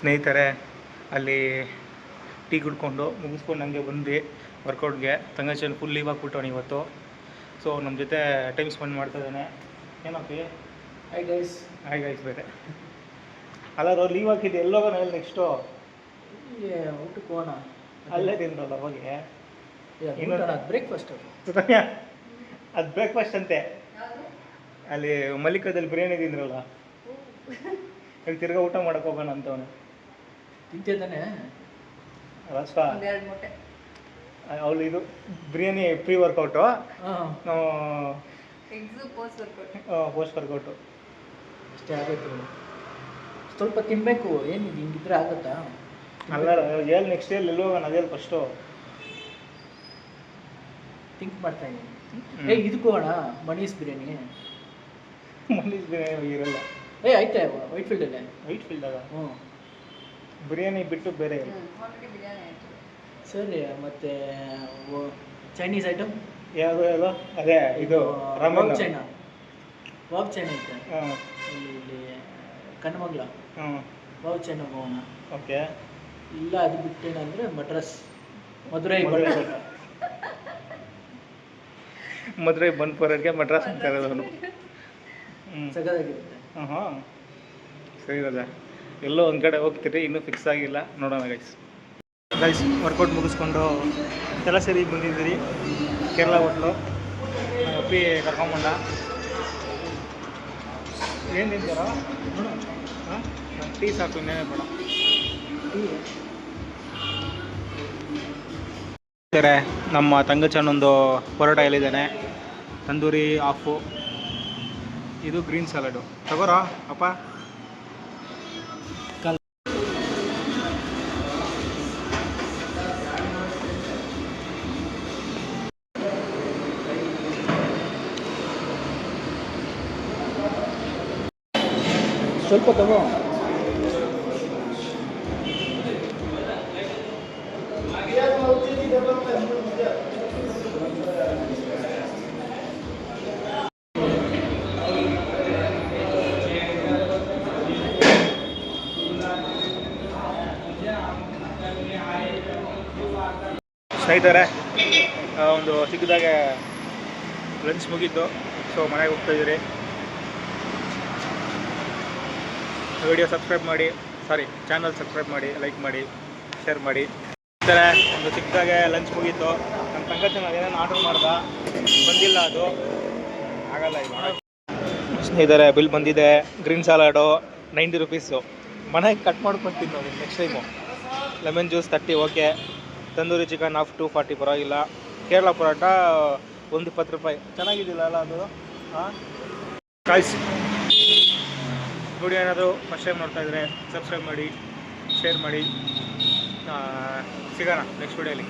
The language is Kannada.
ಸ್ನೇಹಿತರೆ ಅಲ್ಲಿ ಟೀ ಕುಡ್ಕೊಂಡು ಮುಗಿಸ್ಕೊಂಡು ಹಂಗೆ ಬಂದು ವರ್ಕೌಟ್ಗೆ. ತಂಗಚನ್ ಫುಲ್ ಲೀವ್ ಹಾಕ್ಬಿಟ್ಟವನು ಇವತ್ತು. ಸೊ ನಮ್ಮ ಜೊತೆ ಟೈಮ್ ಸ್ಪೆಂಡ್ ಮಾಡ್ತಾಯಿದ್ದಾನೆ. ಏನಪ್ಪಿ ಹಾಯ್ ಗೈಸ್ ಬೇರೆ ಅಲ್ಲ ಲೀವ್ ಹಾಕಿದ್ದು ಎಲ್ಲೋಗೋಣ ಹೇಳಿ ನೆಕ್ಸ್ಟು ಊಟಕ್ಕೆ ಹೋಗೋಣ. ಅಲ್ಲೇ ತಿಂದ್ರಲ್ಲ ಅವಾಗೆ ಬ್ರೇಕ್ಫಾಸ್ಟ್ ಅದು ಬ್ರೇಕ್ಫಾಸ್ಟ್ ಅಂತೆ. ಅಲ್ಲಿ ಮಲ್ಲಿಕದಲ್ಲಿ ಬಿರಿಯಾನಿ ತಿಂದ್ರಲ್ಲ, ಈಗ ತಿರ್ಗಾ ಊಟ ಮಾಡಕ್ಕೆ ಹೋಗೋಣ ಅಂತವನು. ತಿಂತಿದ್ದಾನೆ ರಸ್ಕ ಅವಳು ಇದು ಬಿರಿಯಾನಿ ಪ್ರೀ ವರ್ಕೌಟು, ನಾವು ಪೋಸ್ಟ್ ವರ್ಕೌಟು ಅಷ್ಟೇ ಆಗೋಯ್ತು. ಸ್ವಲ್ಪ ತಿನ್ನಬೇಕು. ಏನಿದೆ ಹಿಂಗಿದ್ರೆ ಆಗುತ್ತಾ? ಅಲ್ಲ ಹೇಳಿ ನೆಕ್ಸ್ಟ್ ಎಲ್ಲಿ ಹೋಗೋಣ ಅದೇಳಿ ಫಸ್ಟು ಥಿಂಕ್ ಮಾಡ್ತಾ ಇದ್ದೀನಿ. ಇದಕ್ಕೆ ಹೋಗೋಣ, ಮನೀಸ್ ಬಿರಿಯಾನಿ. ಮನೀಸ್ ಬಿರಿಯಾನಿ ಇರಲ್ಲ. ಐತೆ ವೈಟ್ ಫೀಲ್ಡಲ್ಲೇ. ವೈಟ್ ಫೀಲ್ಡಾಗ ಬಿರಿಯಾನಿ ಬಿಟ್ಟು ಬೇರೆ ಸರಿ. ಮತ್ತು ಚೈನೀಸ್ ಐಟಮ್ ಯಾವುದು ಅದೇ ಇದು ರಾಮನ್ ಚೈನಾ. ವಾವ್ ಚೈನಾ ಐತೆ ಇಲ್ಲಿ ಕನ್ನಮಂಗ್ಲ. ವಾವ್ ಚೈನಾ ಹೋಗೋಣ. ಓಕೆ. ಇಲ್ಲ ಅದು ಬಿಟ್ಟೇನಂದರೆ ಮಡ್ರಾಸ್, ಮಧುರೈ ಮಧುರೈ ಬನ್ಪುರಕ್ಕೆ ಮಡ್ರಾಸ್ ಅಂತ ಇರೋದವನು. ಸಗದಾಗಿರುತ್ತೆ. ಹಾಂ ಸರಿ ಅದ. ಎಲ್ಲೋ ಒಂದು ಕಡೆ ಹೋಗ್ತೀರಿ, ಇನ್ನೂ ಫಿಕ್ಸ್ ಆಗಿಲ್ಲ, ನೋಡೋಣ ಗೈಸ್. ವರ್ಕೌಟ್ ಮುಗಿಸ್ಕೊಂಡು ಎಲ್ಲ ಸರಿ ಬಂದಿದ್ದೀರಿ ಕೇರಳ ಹೋಟ್ಲು. ಒಪ್ಪಿ ಕರ್ಕೊಂಬಂಡ. ಏನು ತಿಂತಾರ? ಹಾಂ ಟೀ ಸಾಕು, ಇನ್ನೇನೇ ಬೇಡ. ಸರಿ, ನಮ್ಮ ತಂಗಚನ್ನೊಂದು ಪರೋಟ ಎಲ್ಲಿದ್ದಾನೆ. ತಂದೂರಿ ಆಫು, ಇದು ಗ್ರೀನ್ ಸಲಾಡು ತಗೋರೋ ಅಪ್ಪ. ಸ್ವಲ್ಪ ತಗೋ. ಸ್ನೇಹಿತರೆ, ಒಂದು ಸಿಕ್ಕಿದಾಗೆ ಲಂಚ್ ಮುಗೀತು. ಸೊ ಮನೆಗೆ ಹೋಗ್ತಾಯಿದ್ದೀರಿ. ವಿಡಿಯೋ ಸಬ್ಸ್ಕ್ರೈಬ್ ಮಾಡಿ, ಚಾನಲ್ ಸಬ್ಸ್ಕ್ರೈಬ್ ಮಾಡಿ, ಲೈಕ್ ಮಾಡಿ, ಶೇರ್ ಮಾಡಿ. ಸ್ನೇಹಿತರೆ, ಒಂದು ಸಿಕ್ಕಿದಾಗೆ ಲಂಚ್ ಮುಗೀತು. ನಮ್ಮ ತಂಗಚನ ಏನೇನು ಆರ್ಡರ್ ಮಾಡ್ದ, ಬಂದಿಲ್ಲ, ಅದು ಆಗಲ್ಲ ಈಗ. ಸ್ನೇಹಿತರೆ, ಬಿಲ್ ಬಂದಿದೆ. Green salad 90 rupees. ಮನೆಗೆ ಕಟ್ ಮಾಡ್ಕೊಂಡು ತಿನ್ನೋದು next time. Lemon juice 30 okay. Tandoori chicken of 240 ಪರವಾಗಿಲ್ಲ. ಕೇರಳ ಪರೋಟ 120 ರೂಪಾಯಿ. ಚೆನ್ನಾಗಿದ್ದಿಲ್ಲ ಅಲ್ಲ ಅದು? ಹಾಂ ಕಾಯಿಸಿ. ವಿಡಿಯೋ ಏನಾದರೂ ಫಸ್ಟ್ ಟೈಮ್ ನೋಡ್ತಾಯಿದ್ರೆ ಸಬ್ಸ್ಕ್ರೈಬ್ ಮಾಡಿ, ಶೇರ್ ಮಾಡಿ. ಸಿಗೋಣ ನೆಕ್ಸ್ಟ್ ವಿಡಿಯೋಲಿ.